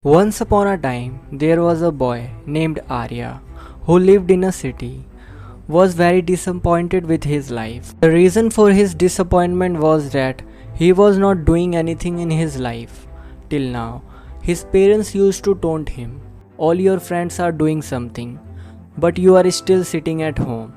Once upon a time, there was a boy named Arya who lived in a city. Was very disappointed with his life. The reason for his disappointment was that he was not doing anything in his life. Till now, his parents used to taunt him, all your friends are doing something, but you are still sitting at home.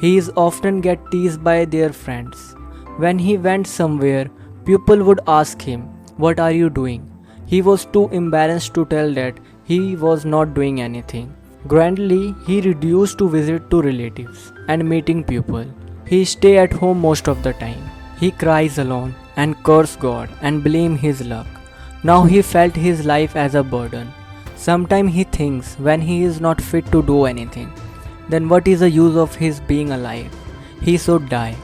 He is often get teased by their friends. When he went somewhere, people would ask him, "What are you doing?" He was too embarrassed to tell that he was not doing anything. Gradually, he reduced to visit to relatives and meeting people. He stay at home most of the time. He cries alone and curse God and blame his luck. Now he felt his life as a burden. Sometimes he thinks when he is not fit to do anything, then what is the use of his being alive? He should die.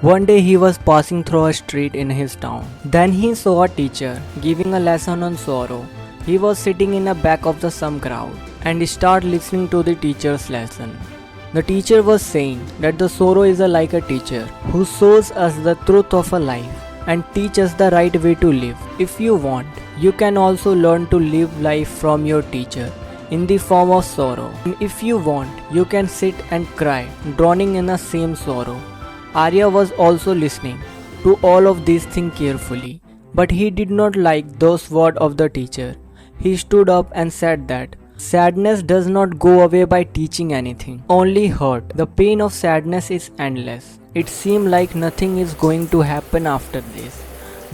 One day he was passing through a street in his town. Then he saw a teacher giving a lesson on sorrow. He was sitting in the back of some crowd and started listening to the teacher's lesson. The teacher was saying that the sorrow is like a teacher who shows us the truth of a life and teach us the right way to live. If you want, you can also learn to live life from your teacher in the form of sorrow. And if you want, you can sit and cry, drowning in the same sorrow. Arya was also listening to all of these things carefully, but he did not like those words of the teacher. He stood up and said that sadness does not go away by teaching anything, only hurt. The pain of sadness is endless. It seems like nothing is going to happen after this.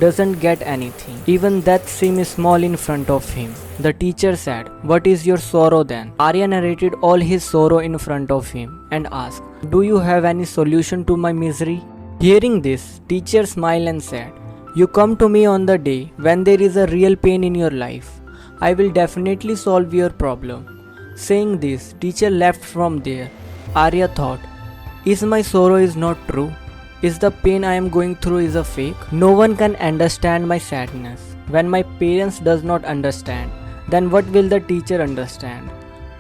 Doesn't get anything. Even that seems small in front of him. The teacher said, "What is your sorrow then?" Arya narrated all his sorrow in front of him and asked, "Do you have any solution to my misery?" Hearing this, teacher smiled and said, "You come to me on the day when there is a real pain in your life. I will definitely solve your problem." Saying this, teacher left from there. Arya thought, "Is my sorrow is not true? Is the pain I am going through is a fake? No one can understand my sadness. When my parents does not understand, then what will the teacher understand?"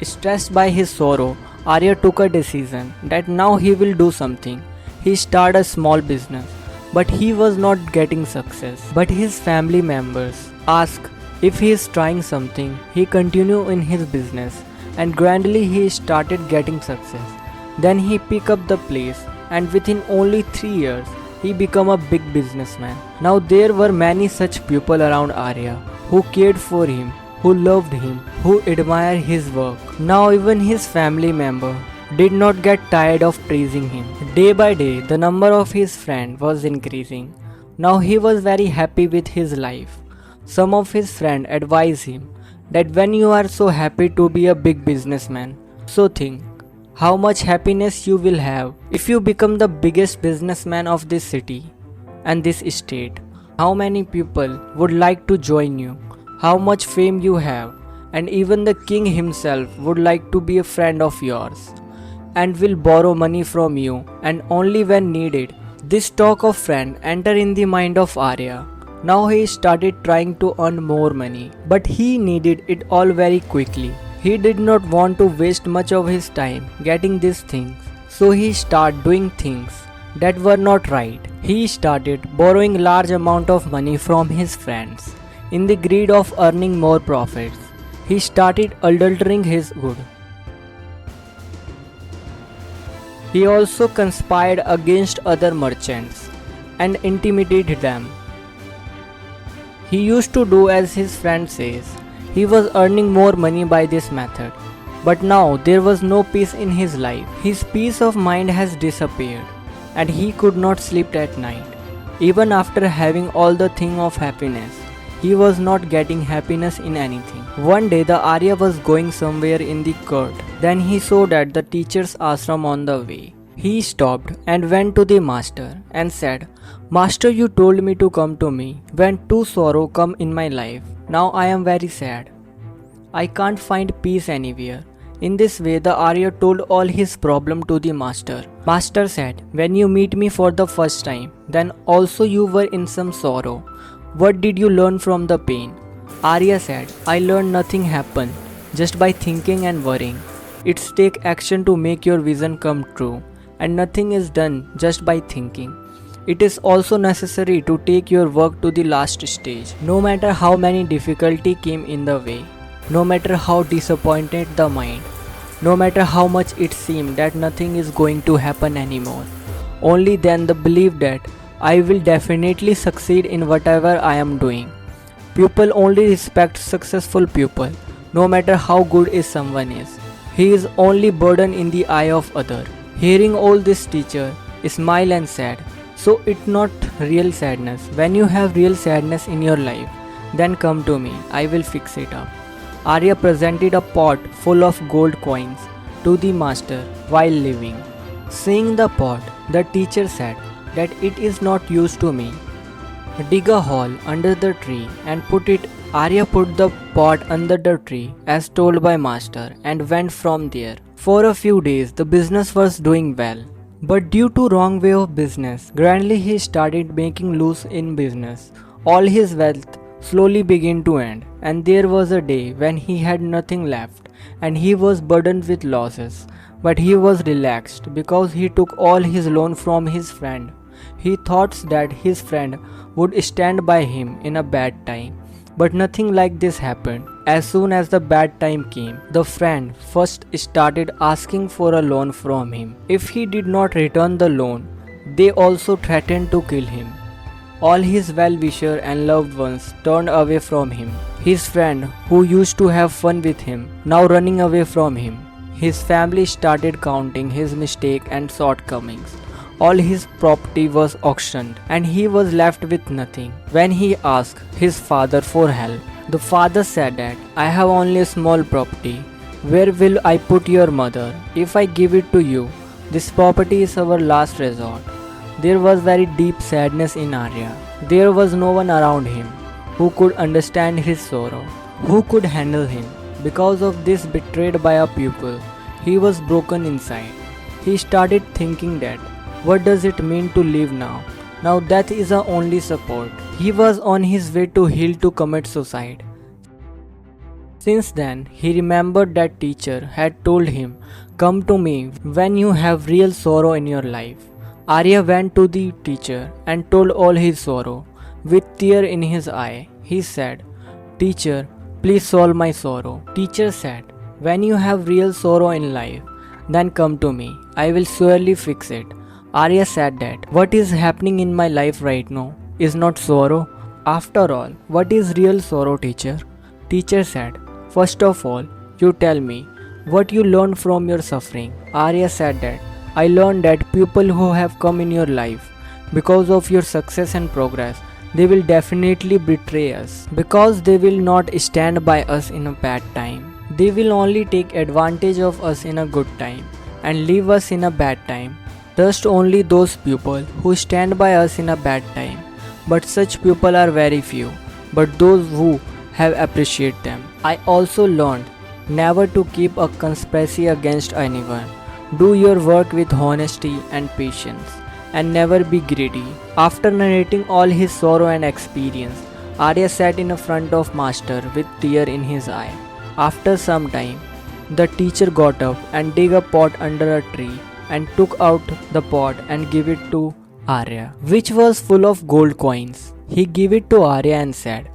Stressed by his sorrow, Arya took a decision that now he will do something. He started a small business, but he was not getting success. But his family members asked if he is trying something. He continued in his business and gradually he started getting success. Then he picked up the place and within only 3 years, he became a big businessman. Now there were many such people around Arya who cared for him, who loved him, who admired his work. Now even his family member did not get tired of praising him. Day by day, the number of his friends was increasing. Now he was very happy with his life. Some of his friends advised him that when you are so happy to be a big businessman, so think how much happiness you will have if you become the biggest businessman of this city and this state. How many people would like to join you? How much fame you have? And even the king himself would like to be a friend of yours and will borrow money from you and only when needed. This talk of friend entered in the mind of Arya. Now he started trying to earn more money, but he needed it all very quickly. He did not want to waste much of his time getting these things, so he started doing things that were not right. He started borrowing large amount of money from his friends. In the greed of earning more profits, he started adulterating his goods. He also conspired against other merchants and intimidated them. He used to do as his friend says. He was earning more money by this method. But now there was no peace in his life. His peace of mind has disappeared and he could not sleep at night. Even after having all the thing of happiness, he was not getting happiness in anything. One day the Arya was going somewhere in the court. Then he saw that the teacher's ashram on the way. He stopped and went to the master and said, "Master, you told me to come to me when two sorrow come in my life. Now I am very sad. I can't find peace anywhere." In this way, the Arya told all his problem to the master. Master said, "When you meet me for the first time, then also you were in some sorrow. What did you learn from the pain?" Arya said, "I learned nothing happened just by thinking and worrying. It's take action to make your vision come true, and nothing is done just by thinking. It is also necessary to take your work to the last stage. No matter how many difficulties came in the way, no matter how disappointed the mind, no matter how much it seemed that nothing is going to happen anymore. Only then the belief that I will definitely succeed in whatever I am doing. People only respect successful people, no matter how good is someone is. He is only burden in the eye of other. Hearing all this teacher, smile and sad. So it's not real sadness. When you have real sadness in your life, then come to me, I will fix it up. Arya presented a pot full of gold coins to the master while leaving. Seeing the pot, the teacher said that it is not used to me. Dig a hole under the tree and put it. Arya put the pot under the tree as told by master and went from there. For a few days the business was doing well. But due to wrong way of business, gradually he started making loose in business. All his wealth slowly began to end, and there was a day when he had nothing left and he was burdened with losses. But he was relaxed because he took all his loan from his friend. He thought that his friend would stand by him in a bad time. But nothing like this happened. As soon as the bad time came, the friend first started asking for a loan from him. If he did not return the loan, they also threatened to kill him. All his well-wishers and loved ones turned away from him. His friend, who used to have fun with him, now running away from him. His family started counting his mistakes and shortcomings. All his property was auctioned and he was left with nothing. When he asked his father for help, the father said that I have only a small property. Where will I put your mother? If I give it to you, this property is our last resort. There was very deep sadness in Arya. There was no one around him who could understand his sorrow, who could handle him. Because of this betrayed by a pupil, he was broken inside. He started thinking that what does it mean to live now? Now death is our only support. He was on his way to hell to commit suicide. Since then, he remembered that teacher had told him, "Come to me when you have real sorrow in your life." Arya went to the teacher and told all his sorrow. With tear in his eye, he said, "Teacher, please solve my sorrow." Teacher said, "When you have real sorrow in life, then come to me. I will surely fix it." Arya said that what is happening in my life right now is not sorrow. After all, what is real sorrow, teacher? Teacher said, "First of all, you tell me what you learned from your suffering." Arya said that I learned that people who have come in your life because of your success and progress, they will definitely betray us because they will not stand by us in a bad time. They will only take advantage of us in a good time and leave us in a bad time. Trust only those people who stand by us in a bad time. But such people are very few, but those who have appreciate them. I also learned never to keep a conspiracy against anyone. Do your work with honesty and patience and never be greedy. After narrating all his sorrow and experience, Arya sat in front of master with tear in his eye. After some time, the teacher got up and dug a pot under a tree and took out the pot and gave it to Arya, which was full of gold coins. He gave it to Arya and said,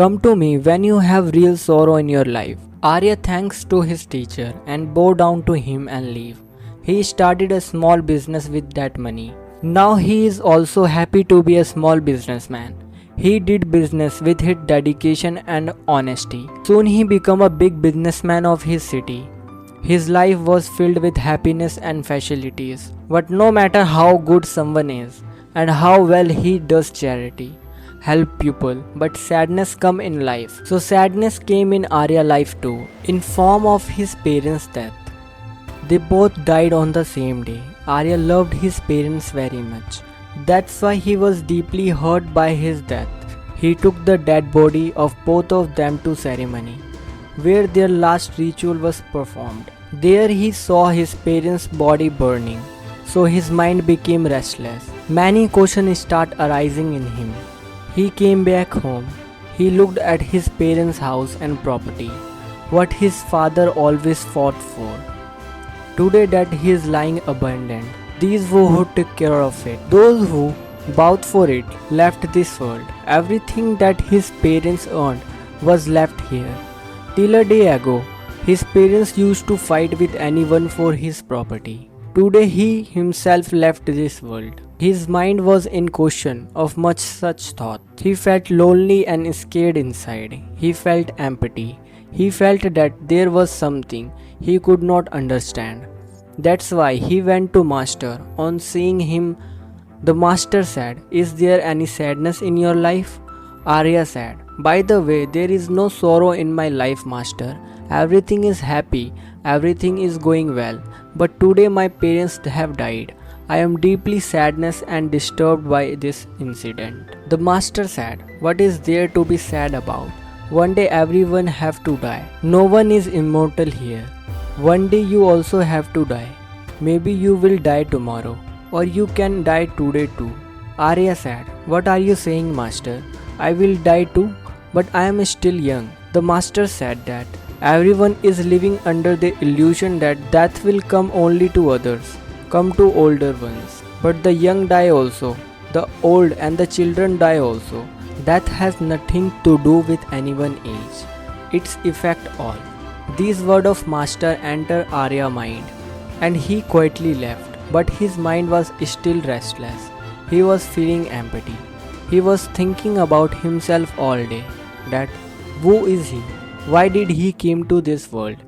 "Come to me when you have real sorrow in your life." Arya thanks to his teacher and bowed down to him and leave. He started a small business with that money. Now he is also happy to be a small businessman. He did business with his dedication and honesty. Soon he became a big businessman of his city. His life was filled with happiness and facilities. But no matter how good someone is and how well he does charity, help people, but sadness come in life. So sadness came in Arya's life too, in form of his parents' death. They both died on the same day. Arya loved his parents very much. That's why he was deeply hurt by his death. He took the dead body of both of them to ceremony, where their last ritual was performed. There he saw his parents' body burning, so his mind became restless. Many questions started arising in him. He came back home. He looked at his parents' house and property, what his father always fought for. Today that he is lying abandoned. These who took care of it, those who vowed for it, left this world. Everything that his parents earned was left here. Till a day ago, his parents used to fight with anyone for his property. Today he himself left this world. His mind was in question of much such thought. He felt lonely and scared inside. He felt empty. He felt that there was something he could not understand. That's why he went to Master. On seeing him, the Master said, "Is there any sadness in your life?" Arya said, "By the way, there is no sorrow in my life, Master. Everything is happy, everything is going well. But today my parents have died. I am deeply sadness and disturbed by this incident." The Master said, "What is there to be sad about? One day everyone have to die. No one is immortal here. One day you also have to die. Maybe you will die tomorrow, or you can die today too." Arya said, "What are you saying, Master? I will die too, but I am still young." The Master said that everyone is living under the illusion that death will come only to others, come to older ones. But the young die also, the old and the children die also. Death has nothing to do with anyone's age. Its effect all. These words of Master entered Arya's mind, and he quietly left. But his mind was still restless. He was feeling empty. He was thinking about himself all day. That who is he? Why did he came to this world?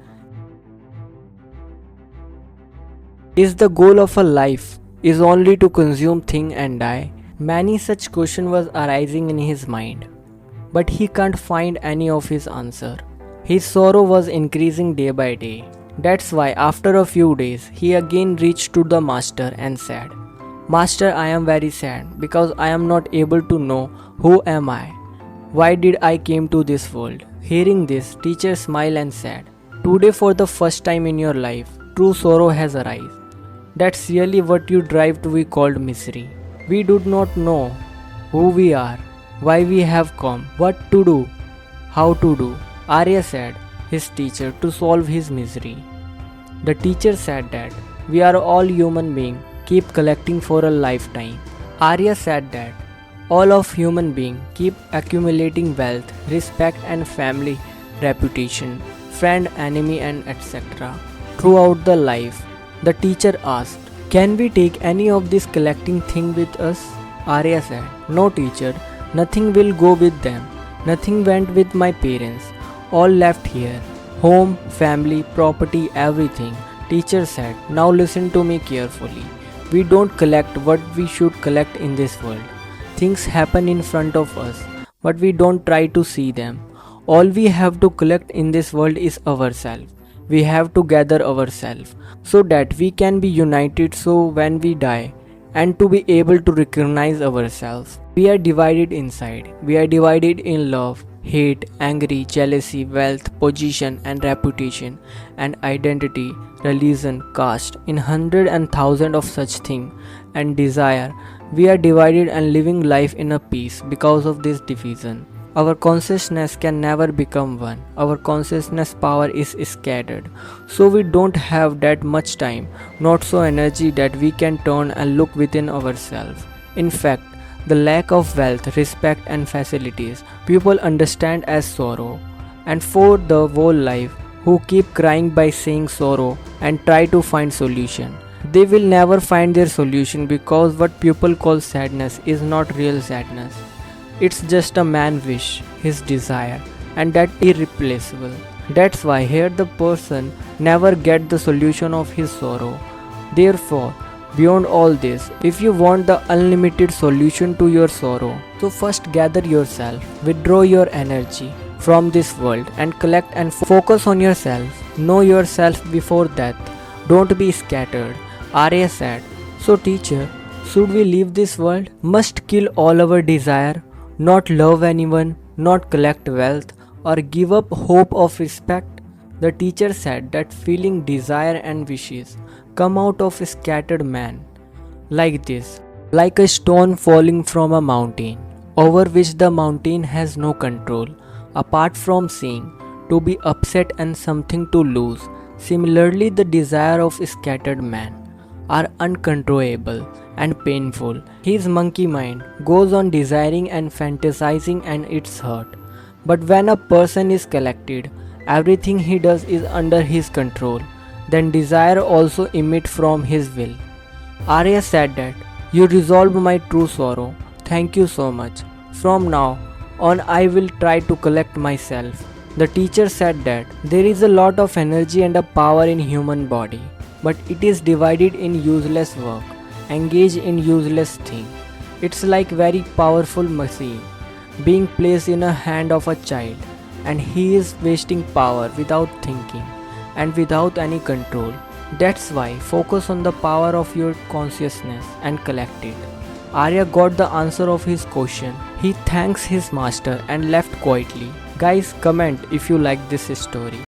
Is the goal of a life is only to consume thing and die? Many such questions was arising in his mind, but he can't find any of his answer. His sorrow was increasing day by day. That's why after a few days he again reached to the Master and said, "Master, I am very sad because I am not able to know who am I. Why did I came to this world?" Hearing this, teacher smiled and said, "Today for the first time in your life, true sorrow has arisen. That's really what you drive to be called misery. We do not know who we are, why we have come, what to do, how to do." Arya said his teacher to solve his misery. The teacher said that we are all human beings, keep collecting for a lifetime. Arya said that all of human beings keep accumulating wealth, respect and family, reputation, friend, enemy and etc. throughout the life. The teacher asked, "Can we take any of this collecting thing with us?" Arya said, "No teacher, nothing will go with them. Nothing went with my parents. All left here. Home, family, property, everything." Teacher said, "Now listen to me carefully. We don't collect what we should collect in this world. Things happen in front of us, but we don't try to see them. All we have to collect in this world is ourselves. We have to gather ourselves so that we can be united, so when we die and to be able to recognize ourselves. We are divided inside. We are divided in love, hate, anger, jealousy, wealth, position and reputation and identity, religion, caste, in hundred and thousand of such things and desire. We are divided and living life in a peace because of this division. Our consciousness can never become one. Our consciousness power is scattered. So we don't have that much time, not so energy that we can turn and look within ourselves. In fact, the lack of wealth, respect and facilities, people understand as sorrow. And for the whole life, who keep crying by saying sorrow and try to find solution, they will never find their solution because what people call sadness is not real sadness. It's just a man's wish, his desire, and that irreplaceable. That's why here the person never get the solution of his sorrow. Therefore, beyond all this, if you want the unlimited solution to your sorrow, so first gather yourself, withdraw your energy from this world and collect and focus on yourself. Know yourself before death. Don't be scattered. Arya said, "So teacher, should we leave this world? Must kill all our desire? Not love anyone, not collect wealth, or give up hope of respect?" The teacher said that feeling desire and wishes come out of a scattered man like this, like a stone falling from a mountain, over which the mountain has no control, apart from seeing, to be upset and something to lose. Similarly, the desire of a scattered man are uncontrollable and painful. His monkey mind goes on desiring and fantasizing and it's hurt. But when a person is collected Everything he does is under his control. Then desire also emit from his will. Arya said that, "You resolved my true sorrow. Thank you so much. From now on I will try to collect myself." The teacher said that there is a lot of energy and a power in human body, but it is divided in useless work, engaged in useless thing. It's like very powerful machine being placed in a hand of a child, and he is wasting power without thinking and without any control. That's why focus on the power of your consciousness and collect it. Arya got the answer of his question. He thanks his master and left quietly. Guys, comment if you like this story.